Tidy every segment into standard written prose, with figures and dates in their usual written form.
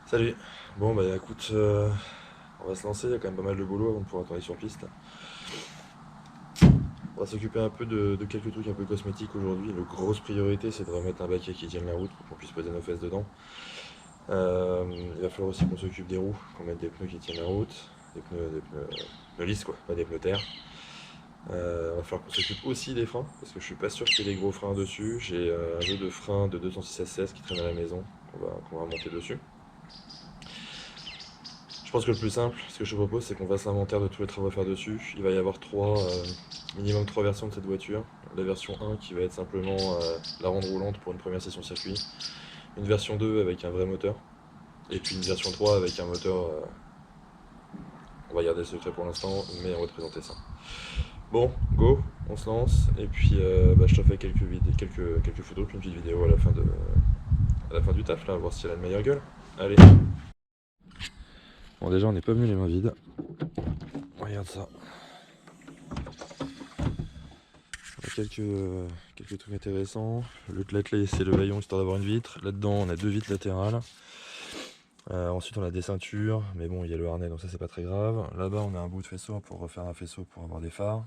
Salut. Bon bah écoute, on va se lancer, il y a quand même pas mal de boulot avant de pouvoir tourner sur piste. On va s'occuper un peu de quelques trucs un peu cosmétiques aujourd'hui. Le grosse priorité c'est de remettre un baquet qui tienne la route pour qu'on puisse poser nos fesses dedans. Il va falloir aussi qu'on s'occupe des roues, qu'on mette des pneus qui tiennent la route, pneus lisses quoi, pas des pneus terre. Il va falloir qu'on s'occupe aussi des freins, parce que je suis pas sûr qu'il y ait des gros freins dessus. J'ai un jeu de frein de 206 SS qui traîne à la maison, qu'on va monter dessus. Je pense que le plus simple, ce que je te propose, c'est qu'on fasse l'inventaire de tous les travaux à faire dessus. Il va y avoir minimum trois versions de cette voiture. La version 1 qui va être simplement la rendre roulante pour une première session circuit. Une version 2 avec un vrai moteur. Et puis une version 3 avec un moteur, on va garder le secret pour l'instant, mais on va te présenter ça. Bon, go, on se lance. Et puis je te fais quelques photos, puis une petite vidéo à la fin du taf, là, voir si elle a une meilleure gueule. Allez. Bon, déjà, on n'est pas venu les mains vides. Regarde ça. Quelques trucs intéressants. Le clé c'est le haillon histoire d'avoir une vitre. Là-dedans on a deux vitres latérales. Ensuite on a des ceintures, mais bon il y a le harnais donc ça c'est pas très grave. Là-bas on a un bout de faisceau pour refaire un faisceau pour avoir des phares.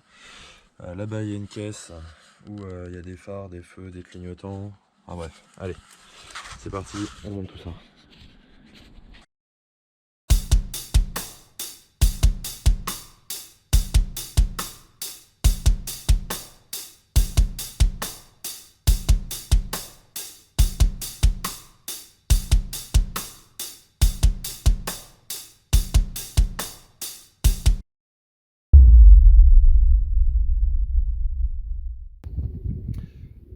Là-bas il y a une caisse où il y a des phares, des feux, des clignotants. Ah bref, allez, c'est parti, on monte tout ça.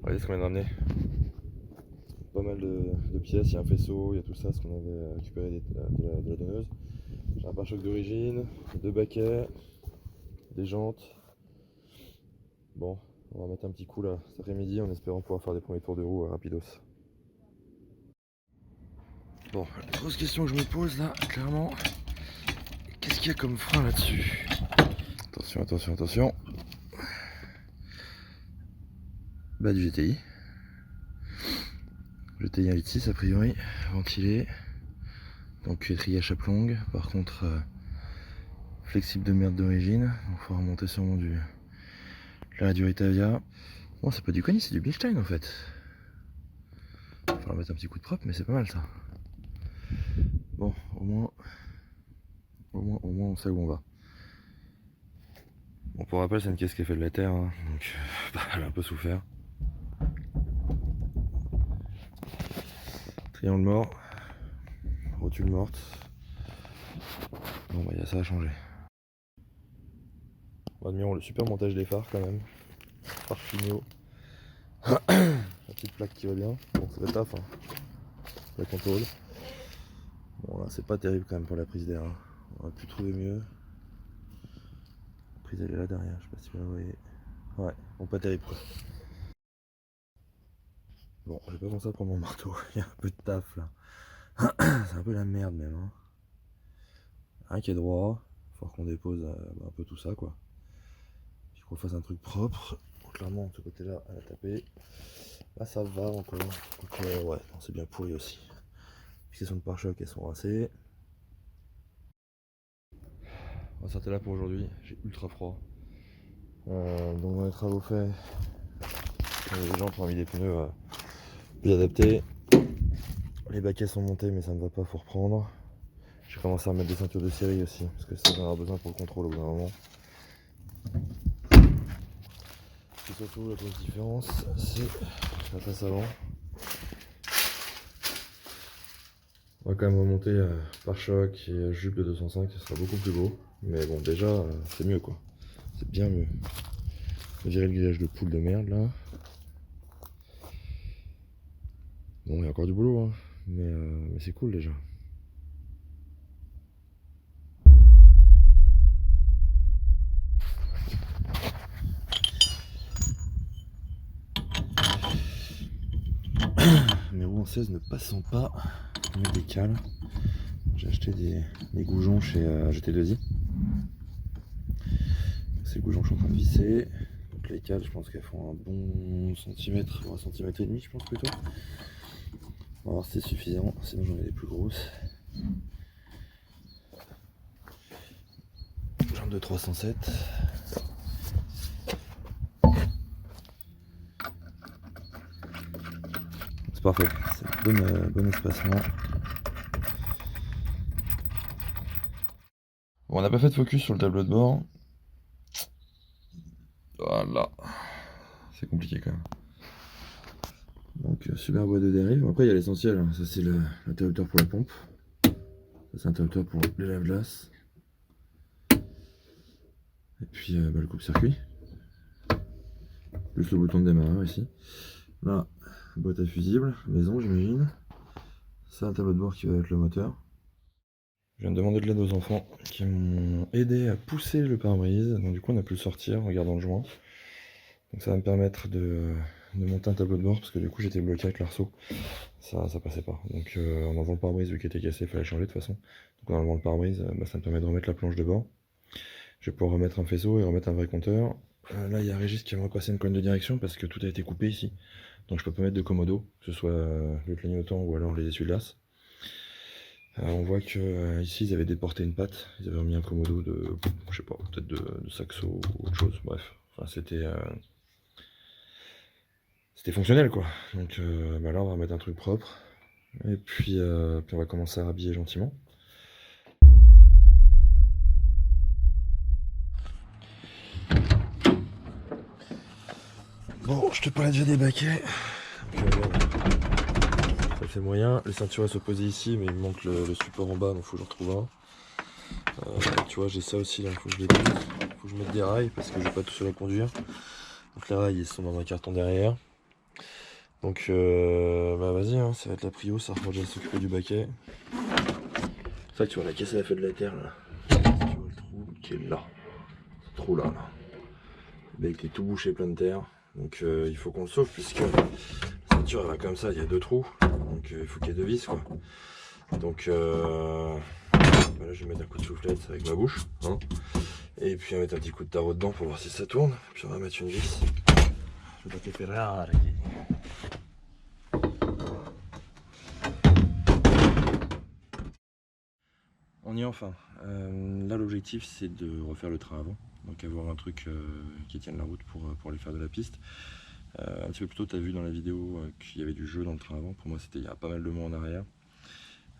Regardez ce qu'on vient de ramener. Pas mal de pièces, il y a un faisceau, il y a tout ça, ce qu'on avait récupéré de la donneuse. J'ai un pare-choc d'origine, deux baquets, des jantes. Bon, on va mettre un petit coup là cet après-midi en espérant pouvoir faire des premiers tours de roue rapidos. Bon, la grosse question que je me pose là, clairement, qu'est-ce qu'il y a comme frein là-dessus? Attention, attention, attention. Bah du GTI. GTI 1.6 a priori, ventilé. Donc étrier chape longue, par contre flexible de merde d'origine. Donc il faudra remonter sûrement la du Ritavia. Bon c'est pas du Connie, c'est du Bilstein en fait. Il faudra mettre un petit coup de propre mais c'est pas mal ça. Bon, au moins on sait où on va. Bon, pour rappel, c'est une caisse qui est faite de la terre, hein, donc elle a un peu souffert. Triangle mort, rotule morte. Bon, bah, y a ça à changer. Bon, admirons le super montage des phares quand même. Phare Fignot. La petite plaque qui va bien. Bon, c'est le taf, hein. La contrôle. Bon, là, c'est pas terrible quand même pour la prise d'air. Hein. On aurait pu trouver mieux. La prise, elle est là derrière, je sais pas si vous la voyez. Ouais, bon, pas terrible quoi. Bon, j'ai pas pensé à prendre mon marteau. Il y a un peu de taf là. C'est un peu la merde même. Hein. Un qui est droit. Faut qu'on dépose un peu tout ça quoi. Puis qu'on fasse un truc propre. Bon, clairement, ce côté là, elle a tapé. Là, ça va encore. Donc, ouais, c'est bien pourri aussi. Fixations de pare-choc, elles sont rincées. On va s'arrêter là pour aujourd'hui. J'ai ultra froid. Donc, dans les travaux faits, les gens ont mis des pneus plus adaptés. Les baquets sont montés, mais ça ne va pas, faut reprendre. J'ai commencé à mettre des ceintures de série aussi, parce que ça j'en aura besoin pour le contrôle au bout d'un moment. Et surtout, la grosse différence, c'est la face avant. On va quand même remonter pare-choc et jupe de 205, ce sera beaucoup plus beau. Mais bon, déjà, c'est mieux quoi. C'est bien mieux. On dirait le grillage de poule de merde là. Bon, il y a encore du boulot, hein. Mais c'est cool déjà. Mes roues en 16 ne passant pas, on met des cales. J'ai acheté des goujons chez GT2i. Ces goujons, je suis en train de visser. Donc les cales, je pense qu'elles font un bon centimètre, un centimètre et demi, je pense plutôt. On va voir si c'est suffisant, sinon j'en ai des plus grosses. Jambe de 307. C'est parfait, c'est bon espacement. Bon, on n'a pas fait de focus sur le tableau de bord. Voilà. C'est compliqué quand même. Donc super bois de dérive. Après il y a l'essentiel, hein. Ça c'est l'interrupteur pour la pompe. Ça c'est l'interrupteur pour les lave-glaces. Et puis le coupe-circuit. Plus le bouton de démarreur ici. Là, boîte à fusible, maison j'imagine. C'est un tableau de bord qui va avec le moteur. Je viens de demander de l'aide aux enfants qui m'ont aidé à pousser le pare-brise. Donc du coup on a pu le sortir en regardant le joint. Donc ça va me permettre de monter un tableau de bord parce que du coup j'étais bloqué avec l'arceau. Ça passait pas. Donc en enlevant le pare-brise vu qu'il était cassé, il fallait changer de toute façon. Donc en enlevant le pare-brise, ça me permet de remettre la planche de bord. Je vais pouvoir remettre un faisceau et remettre un vrai compteur. Là il y a Régis qui va me repasser une colonne de direction parce que tout a été coupé ici. Donc je peux pas mettre de commodo, que ce soit le clignotant ou alors les essuie-glaces. On voit que ici ils avaient déporté une patte, ils avaient mis un commodo de, je sais pas, peut-être de saxo ou autre chose, bref. Enfin, c'était fonctionnel quoi. Donc là on va mettre un truc propre. Et puis on va commencer à rhabiller gentiment. Bon, je te parlais déjà des baquets. Ça fait moyen. Les ceintures elles se posaient ici, mais il me manque le support en bas, donc faut que je retrouve un. Tu vois, j'ai ça aussi là, faut que je les pose. Faut que je mette des rails parce que je vais pas tout seul à conduire. Donc les rails ils sont dans un carton derrière. Donc bah vas-y, hein, ça va être la prio, ça va déjà s'occuper du baquet. C'est ça que tu vois, la caisse elle a fait de la terre là. Tu vois le trou qui est là. Ce trou là. Le bec est tout bouché plein de terre. Donc il faut qu'on le sauve puisque la ceinture elle va comme ça, il y a deux trous. Donc il faut qu'il y ait deux vis quoi. Donc là je vais mettre un coup de soufflette avec ma bouche. Hein. Et puis on va mettre un petit coup de tarot dedans pour voir si ça tourne. Puis on va mettre une vis. Je vais te faire on y est enfin. Là l'objectif c'est de refaire le train avant. Donc avoir un truc qui tienne la route pour aller faire de la piste. Un petit peu plus tôt tu as vu dans la vidéo qu'il y avait du jeu dans le train avant. Pour moi c'était il y a pas mal de mois en arrière.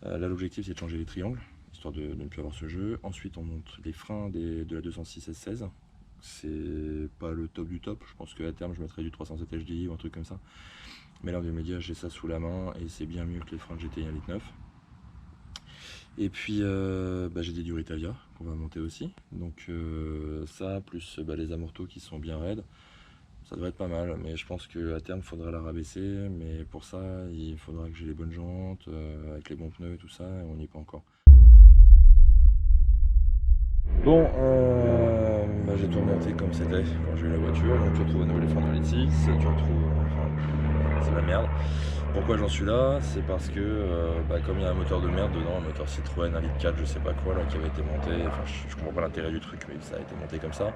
Là l'objectif c'est de changer les triangles, histoire de ne plus avoir ce jeu. Ensuite on monte les freins de la 206 S16. C'est pas le top du top, je pense qu'à terme je mettrai du 307 HDI ou un truc comme ça. Mais là en média j'ai ça sous la main et c'est bien mieux que les freins GTI 1.9 litre. Et puis j'ai des Duritavia qu'on va monter aussi. Donc ça plus les amortos qui sont bien raides. Ça devrait être pas mal, mais je pense qu'à terme il faudra la rabaisser. Mais pour ça il faudra que j'ai les bonnes jantes, avec les bons pneus et tout ça, et on n'y est pas encore. Bon, j'ai tout remonté comme c'était quand j'ai eu la voiture. Donc tu retrouves à nouveau les freins dans les 6, tu retrouves, c'est la merde. Pourquoi j'en suis là? C'est parce que comme il y a un moteur de merde dedans, un moteur Citroën 1,4 litre, je sais pas quoi là, qui avait été monté, enfin je comprends pas l'intérêt du truc, mais ça a été monté comme ça.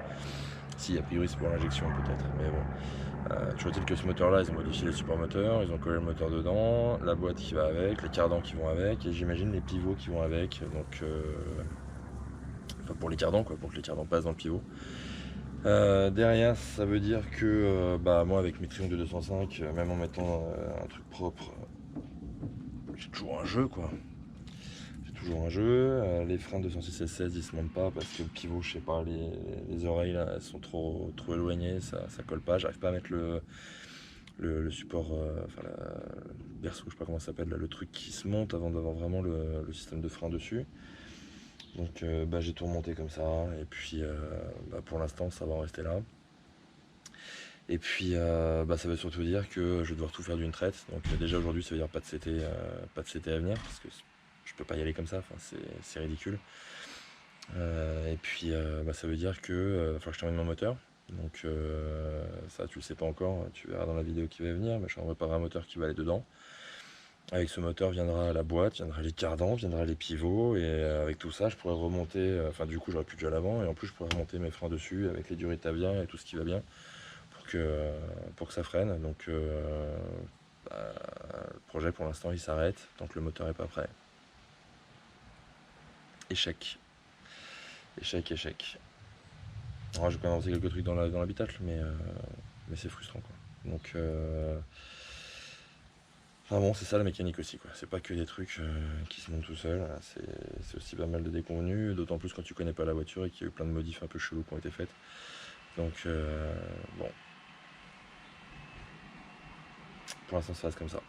Si, a priori c'est pour l'injection peut-être, mais bon. Toujours est-il que ce moteur là, ils ont modifié les supports moteurs, ils ont collé le moteur dedans, la boîte qui va avec, les cardans qui vont avec, et j'imagine les pivots qui vont avec, donc enfin pour les cardans quoi, pour que les cardans passent dans le pivot. Derrière ça veut dire que moi avec mes triangles de 205, même en mettant un truc propre, j'ai toujours un jeu quoi. J'ai toujours un jeu. Les freins de 206 S16 ils se montent pas parce que le pivot, je sais pas, les oreilles là, elles sont trop éloignées, ça colle pas. J'arrive pas à mettre le support, le berceau, je sais pas comment ça s'appelle, le truc qui se monte avant d'avoir vraiment le système de frein dessus. Donc j'ai tout remonté comme ça et puis pour l'instant ça va en rester là. Et puis ça veut surtout dire que je vais devoir tout faire d'une traite. Donc déjà aujourd'hui ça veut dire pas de CT à venir parce que je peux pas y aller comme ça, enfin, c'est ridicule. Et puis ça veut dire que faut que je termine mon moteur. Donc ça tu le sais pas encore, tu verras dans la vidéo qui va venir, mais je suis en train de préparer un moteur qui va aller dedans. Avec ce moteur viendra la boîte, viendra les cardans, viendra les pivots, et avec tout ça je pourrais remonter, du coup j'aurais plus de jeu à l'avant, et en plus je pourrais remonter mes freins dessus avec les Duritavia et tout ce qui va bien pour que ça freine. Donc le projet pour l'instant il s'arrête tant que le moteur est pas prêt. échec. Échec. Alors, je vais quand même inventer quelques trucs dans l'habitacle, mais c'est frustrant quoi. Donc, enfin bon, c'est ça la mécanique aussi quoi. C'est pas que des trucs qui se montent tout seuls, c'est aussi pas mal de déconvenus, d'autant plus quand tu connais pas la voiture et qu'il y a eu plein de modifs un peu chelous qui ont été faites. Donc, bon, pour l'instant ça reste comme ça.